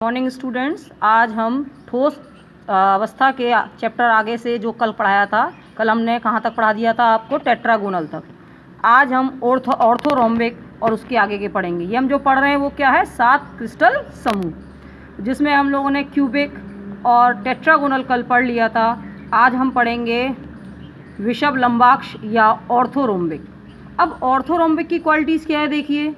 Morning students, आज हम ठोस अवस्था के चैप्टर आगे से जो कल पढ़ाया था, कल हमने कहाँ तक पढ़ा दिया था आपको, टेट्रागोनल तक। आज हम ऑर्थोरोम्बिक और उसके आगे के पढ़ेंगे। ये हम जो पढ़ रहे हैं वो क्या है, 7 क्रिस्टल समूह, जिसमें हम लोगों ने क्यूबिक और टेट्रागोनल कल पढ़ लिया था। आज हम पढ़ेंगे विषभ लंबाक्ष या ऑर्थोरोम्बिक। अब ऑर्थोरोम्बिक की क्वालिटीज़ क्या है, देखिए,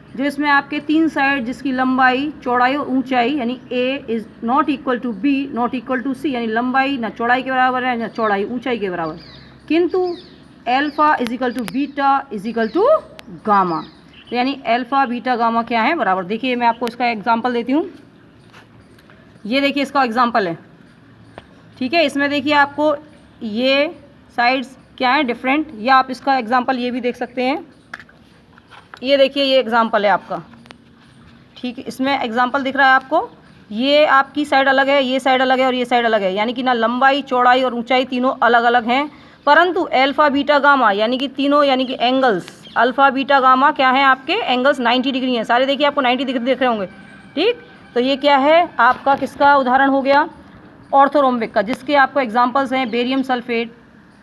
जिसमें आपके 3 साइड जिसकी लंबाई, चौड़ाई और ऊंचाई, यानी A is not equal to B not equal to C, यानी लंबाई ना चौड़ाई के बराबर है ना चौड़ाई ऊंचाई के बराबर, किंतु alpha is equal to beta is equal to gamma. तो यानी एल्फा बीटा गामा क्या है, बराबर। देखिए, मैं आपको इसका एग्जांपल देती हूँ। ये देखिए, इसका एग्जांपल है, ठीक है। इसमें देखिए आपको ये साइड्स क्या है, डिफरेंट, या आप इसका एग्जांपल ये भी देख सकते हैं। ये देखिए, ये एग्जांपल है आपका, ठीक है। इसमें एग्जांपल दिख रहा है आपको, ये आपकी साइड अलग है, ये साइड अलग है और ये साइड अलग है, यानी कि ना लंबाई चौड़ाई और ऊंचाई तीनों अलग अलग हैं, परंतु अल्फा बीटा गामा यानी कि तीनों, यानी कि एंगल्स अल्फा बीटा गामा क्या है, आपके एंगल्स 90 डिग्री हैं सारे। देखिए, आपको 90 डिग्री दिख रहे होंगे, ठीक। तो ये क्या है आपका, किसका उदाहरण हो गया, ऑर्थोरोम्बिक का, जिसके आपको एग्जाम्पल्स हैं बेरियम सल्फेट,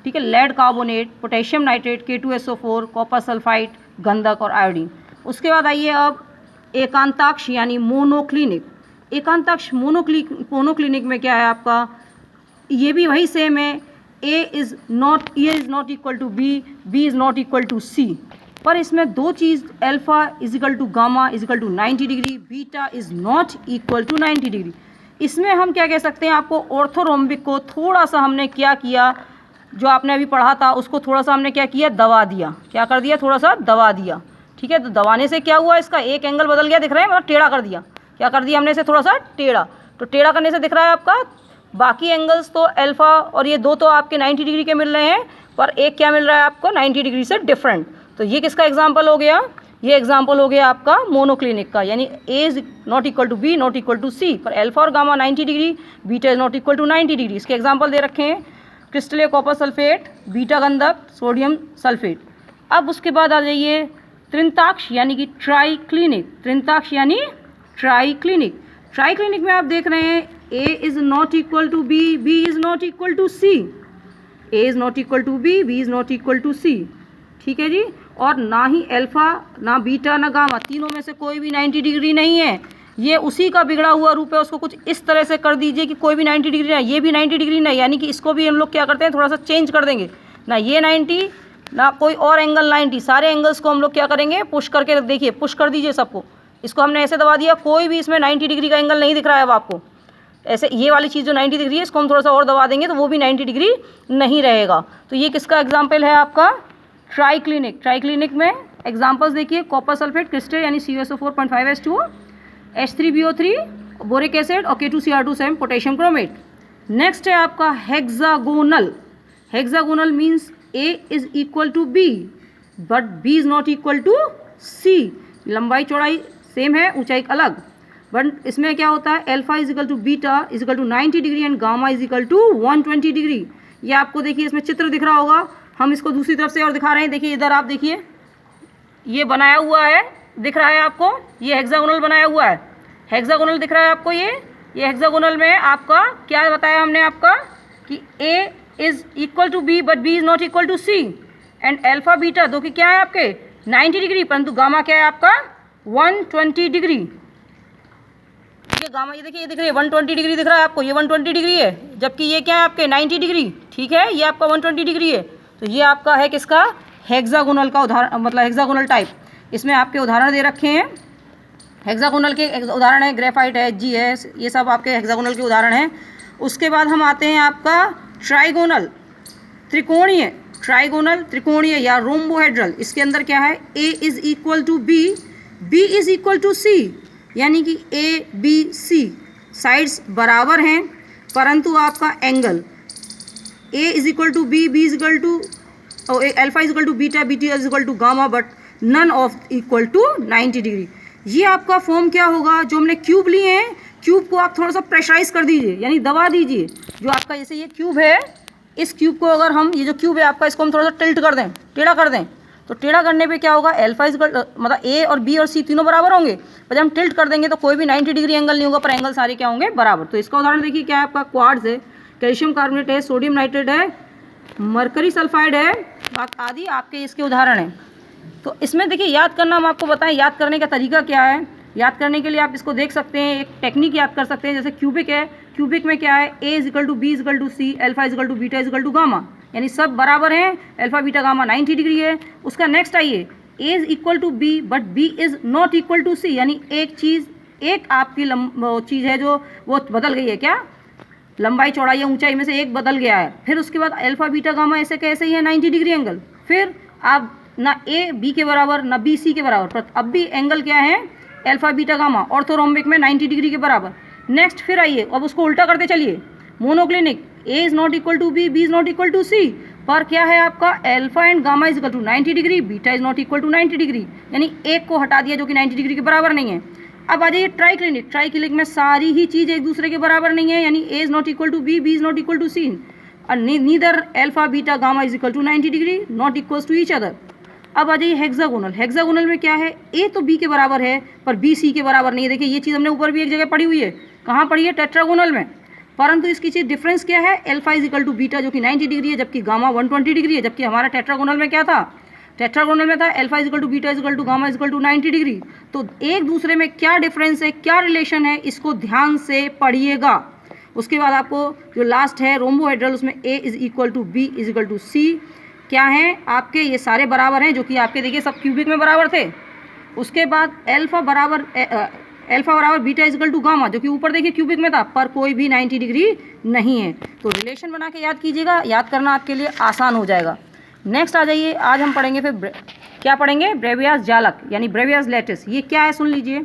ठीक है, lead carbonate, potassium nitrate, K2SO4, copper sulphide, गंधक और आयोडीन। उसके बाद आइए अब एकांताक्ष यानी मोनोक्लिनिक। एकांताक्ष मोनोक्लिनिक में क्या है आपका, ये भी वही सेम है, A is not equal to B, B is not equal to C, पर इसमें दो चीज़, alpha is equal to gamma is equal to 90 degree, beta is not equal to 90 degree. इसमें हम क्या कह सकते हैं, आपको ऑर्थोरोम्बिक को थोड़ा सा हमने क्या किया, जो आपने अभी पढ़ा था उसको थोड़ा सा हमने क्या किया, दबा दिया। क्या कर दिया, थोड़ा सा दबा दिया, ठीक है। तो दबाने से क्या हुआ, इसका एक एंगल बदल गया, दिख रहा है, मतलब टेढ़ा कर दिया। क्या कर दिया हमने इसे, थोड़ा सा टेढ़ा। तो टेढ़ा करने से दिख रहा है आपका, बाकी एंगल्स तो अल्फा और ये दो तो आपके 90 डिग्री के मिल रहे हैं, पर एक क्या मिल रहा है आपको, 90 डिग्री से डिफरेंट। तो ये किसका एग्जाम्पल हो गया, ये एग्जाम्पल हो गया आपका मोनोक्लिनिक का, यानी A is not equal to B not equal to C, पर अल्फा और gamma 90 degree, beta is not equal to 90 degree. इसके एग्जाम्पल दे रखे हैं, क्रिस्टल कॉपर सल्फेट, बीटा गंधक, सोडियम सल्फेट। अब उसके बाद आ जाइए त्रिंताक्ष यानी कि ट्राइक्लिनिक। त्रिंताक्ष यानी ट्राइक्लिनिक। ट्राइक्लिनिक में आप देख रहे हैं, A is not equal to B, B is not equal to C, A is not equal to B, B is not equal to C, ठीक है जी। और ना ही अल्फा ना बीटा ना गामा, तीनों में से कोई भी 90 डिग्री नहीं है। ये उसी का बिगड़ा हुआ रूप है, उसको कुछ इस तरह से कर दीजिए कि कोई भी 90 डिग्री ना, ये भी 90 डिग्री नहीं, यानी कि इसको भी हम लोग क्या करते हैं, थोड़ा सा चेंज कर देंगे, ना ये 90 ना कोई और एंगल 90, सारे एंगल्स को हम लोग क्या करेंगे, पुश करके, देखिए पुश कर दीजिए सबको। इसको हमने ऐसे दबा दिया, कोई भी इसमें 90 डिग्री का एंगल नहीं दिख रहा है अब आपको। ऐसे ये वाली चीज़ जो 90 डिग्री है, इसको हम थोड़ा सा और दबा देंगे तो वो भी 90 डिग्री नहीं रहेगा। तो ये किसका एग्जाम्पल है आपका, ट्राइक्लिनिक। ट्राइक्लिनिक में एग्जाम्पल्स देखिए, कॉपर सल्फेट क्रिस्टल यानी CuSO4.5H2O, H3BO3, बोरिक एसिड और K2Cr2 पोटेशियम क्रोमेट। नेक्स्ट है आपका hexagonal. Hexagonal means A is equal to B but B is not equal to C। लंबाई चौड़ाई सेम है, ऊंचाई अलग, बट इसमें क्या होता है, alpha is equal to beta is equal to 90 degree and gamma is equal to 120 degree. ये आपको देखिए इसमें चित्र दिख रहा होगा, हम इसको दूसरी तरफ से और दिखा रहे हैं। देखिए इधर आप देखिए, ये बनाया हुआ है, दिख रहा है आपको, ये हेक्सागोनल बनाया हुआ है, हेक्सागोनल दिख रहा है आपको। ये हेक्सागोनल में आपका क्या बताया हमने आपका, कि A is equal to B but B is not equal to C, and alpha beta दो कि क्या है आपके 90 डिग्री, परंतु गामा क्या है आपका 120 डिग्री। ठीक है, गामा ये देखिए, ये दिख रही है 120 डिग्री दिख रहा है आपको, ये 120 डिग्री है, जबकि ये क्या है आपके 90 डिग्री, ठीक है, ये आपका 120 डिग्री है। तो ये आपका है किसका, हेक्सागोनल का उदाहरण, मतलब हेक्सागोनल टाइप। इसमें आपके उदाहरण दे रखे हैं, हेक्सागोनल के उदाहरण है, ग्रेफाइट है, G है, ये सब आपके हेक्सागोनल के उदाहरण हैं। उसके बाद हम आते हैं आपका ट्राइगोनल, त्रिकोणीय। ट्राइगोनल त्रिकोणीय या रोम्बोहेड्रल, इसके अंदर क्या है, A is equal to B, B is equal to C, यानी कि A B C साइड्स बराबर हैं, परंतु आपका angle A is equal to B, B is equal to alpha is equal to beta, beta is equal to gamma, but none of equal to 90 degree. ये आपका form क्या होगा, जो हमने क्यूब लिए हैं, क्यूब को आप थोड़ा सा प्रेशराइज कर दीजिए, यानी दबा दीजिए। जो आपका जैसे ये क्यूब है, इस क्यूब को अगर हम, ये जो क्यूब है आपका, इसको हम थोड़ा सा टिल्ट कर दें, टेढ़ा कर दें, तो टेढ़ा करने पे क्या होगा, अल्फा मतलब ए और बी और सी तीनों बराबर होंगे, पर जब हम टिल्ट कर देंगे तो कोई भी 90 डिग्री एंगल नहीं होगा, पर एंगल सारे क्या होंगे, बराबर। तो इसका उदाहरण देखिए, क्या है आपका, क्वार्ट्ज है, कैल्शियम कार्बोनेट है, सोडियम नाइट्रेट है, मरकरी सल्फाइड है आदि आपके इसके उदाहरण हैं। तो इसमें देखिए याद करना, हम आपको बताएं याद करने का तरीका क्या है। याद करने के लिए आप इसको देख सकते हैं, एक टेक्निक याद कर सकते हैं, जैसे क्यूबिक है, क्यूबिक में क्या है, A is equal to B is equal to C, alpha is equal to beta is equal to gamma, यानी सब बराबर हैं, अल्फा बीटा गामा 90 डिग्री है। उसका नेक्स्ट आइए, A is equal to B but B is not equal to C, यानी एक चीज़, एक आपकी चीज़ है जो वो बदल गई है, क्या, लंबाई चौड़ाई या ऊंचाई में से एक बदल गया है। फिर उसके बाद अल्फा बीटा गामा ऐसे कैसे ही है 90 डिग्री एंगल। फिर आप ना ए बी के बराबर ना बी सी के बराबर, पर अब भी एंगल क्या है, अल्फा बीटा गामा ऑर्थोरोम्बिक में 90 डिग्री के बराबर। नेक्स्ट फिर आइए, अब उसको उल्टा करते चलिए, monoclinic, A is not equal to B, B is not equal to C, पर क्या है आपका alpha and gamma is equal to 90 degree, beta is not equal to 90 degree, यानी एक को हटा दिया जो कि 90 डिग्री के बराबर नहीं है। अब आ जाइए ट्राइक्लिनिक, ट्राइक्लिनिक में सारी ही चीज़ एक दूसरे के बराबर नहीं है, यानी A is not equal to B, B is not equal to C, neither alpha beta gamma is equal to 90 degree, not equals to each other. अब आ जाइए हेक्सागोनल, हेक्सागोनल में क्या है, ए तो बी के बराबर है पर बी सी के बराबर नहीं है। देखिए ये चीज़ हमने ऊपर भी एक जगह पढ़ी हुई है, कहाँ पढ़ी है, टेट्रागोनल में, परंतु इसकी चीज़ डिफरेंस क्या है, alpha is equal to beta जो कि 90 डिग्री है, जबकि गामा 120 डिग्री है, जबकि हमारा टेट्रागोनल में क्या था, टेट्रागोनल में था alpha is equal to beta is equal to gamma is equal to 90 degree. तो एक दूसरे में क्या डिफरेंस है, क्या रिलेशन है, इसको ध्यान से पढ़िएगा। उसके बाद आपको जो लास्ट है रोम्बोहेड्रल, उसमें A is equal to B is equal to C, क्या हैं आपके, ये सारे बराबर हैं, जो कि आपके देखिए सब क्यूबिक में बराबर थे। उसके बाद अल्फा बराबर beta is equal to gamma, जो कि ऊपर देखिए क्यूबिक में था, पर कोई भी 90 डिग्री नहीं है। तो रिलेशन बना के याद कीजिएगा, याद करना आपके लिए आसान हो जाएगा। नेक्स्ट आ जाइए, आज हम पढ़ेंगे फिर क्या पढ़ेंगे, ब्रेवियास जालक यानी ब्रेवियास लैटिस। ये क्या है सुन लीजिए।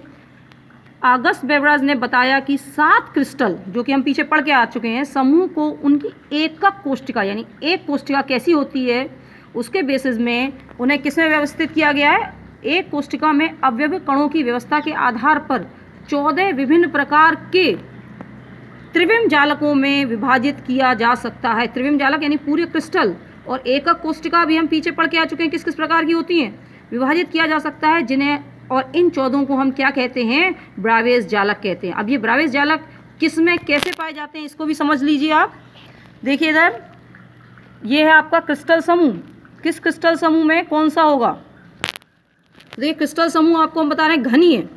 ऑगस्ट बेवराज ने बताया कि 7 क्रिस्टल, जो कि हम पीछे पढ़ के आ चुके हैं, समूह को उनकी एकक कोष्टिका यानी एक कोष्टिका कैसी होती है उसके बेसिस में उन्हें किसमें व्यवस्थित किया गया है, एक कोष्टिका में अवयव कणों की व्यवस्था के आधार पर 14 विभिन्न प्रकार के त्रिविम जालकों में विभाजित किया जा सकता है। त्रिविम जालक यानी पूरे क्रिस्टल, और एकक कोष्टिका भी हम पीछे पढ़ के आ चुके हैं किस किस प्रकार की होती हैं, विभाजित किया जा सकता है, जिन्हें, और इन 14 को हम क्या कहते हैं, ब्रावियस जालक कहते हैं। अब ये ब्रावियस जालक किस में कैसे पाए जाते हैं इसको भी समझ लीजिए आप। देखिए इधर ये है आपका क्रिस्टल समूह, किस क्रिस्टल समूह में कौन सा होगा, देखिए क्रिस्टल समूह आपको हम बता रहे हैं घनीय,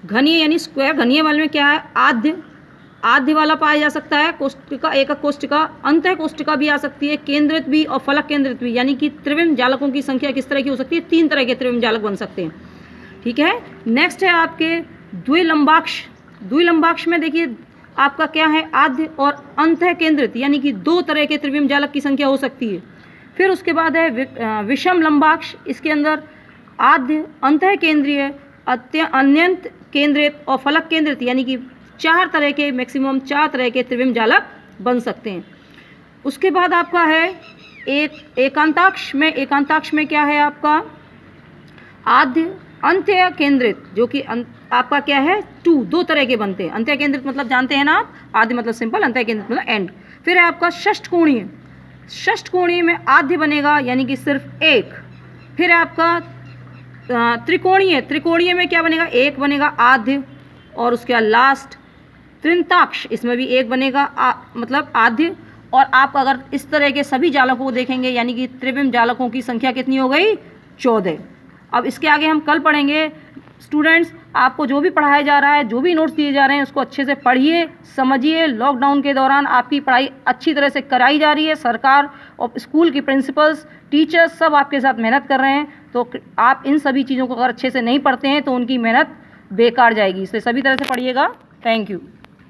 घनीय यानी स्क्वायर, घनीय वाले में क्या है, आद्य, आद्य वाला पाया जा सकता है, कोष्टिका, एकक कोष्टिका, अंतः कोष्टिका भी आ सकती है, केंद्रित भी और फलक केंद्रित भी, यानी कि त्रिविम जालकों की संख्या किस तरह की हो सकती है, 3 तरह के त्रिविम जालक बन सकते हैं। ठीक है, नेक्स्ट है आपके द्विलंबाक्ष। द्विलंबाक्ष में देखिए आपका क्या है, आद्य और अंतः केंद्रित, यानी कि 2 तरह के त्रिविम जालक की संख्या हो सकती है। फिर उसके बाद है विषम लंबाक्ष, इसके अंदर आद्य, अंतः केंद्रीय, अत्यंत केंद्रित और फलक केंद्रित, यानी कि 4 तरह के, मैक्सिमम 4 तरह के त्रिविम जालक बन सकते हैं। उसके बाद आपका है एकांताक्ष में, एकांताक्ष में क्या है आपका, आद्य, अंत्य केंद्रित, जो कि आपका क्या है 2 तरह के बनते हैं। अंत्य केंद्रित मतलब जानते हैं ना आप, आद्य मतलब सिंपल, अंत्य केंद्रित मतलब एंड। फिर है आपका षष्ठकोणीय, षष्ठकोणीय में आद्य बनेगा यानी कि सिर्फ 1। फिर है आपका त्रिकोणीय, त्रिकोणीय में क्या बनेगा, 1 बनेगा आद्य, और उसके बाद लास्ट त्रिंताक्ष, इसमें भी 1 बनेगा मतलब आद्य। और आप अगर इस तरह के सभी जालकों को देखेंगे, यानी कि त्रिविम जालकों की संख्या कितनी हो गई, 14। अब इसके आगे हम कल पढ़ेंगे। स्टूडेंट्स, आपको जो भी पढ़ाया जा रहा है, जो भी नोट्स दिए जा रहे हैं, उसको अच्छे से पढ़िए, समझिए। लॉकडाउन के दौरान आपकी पढ़ाई अच्छी तरह से कराई जा रही है, सरकार और स्कूल की प्रिंसिपल्स, टीचर्स सब आपके साथ मेहनत कर रहे हैं। तो आप इन सभी चीज़ों को अगर अच्छे से नहीं पढ़ते हैं तो उनकी मेहनत बेकार जाएगी, इसलिए सभी तरह से पढ़िएगा। Thank you.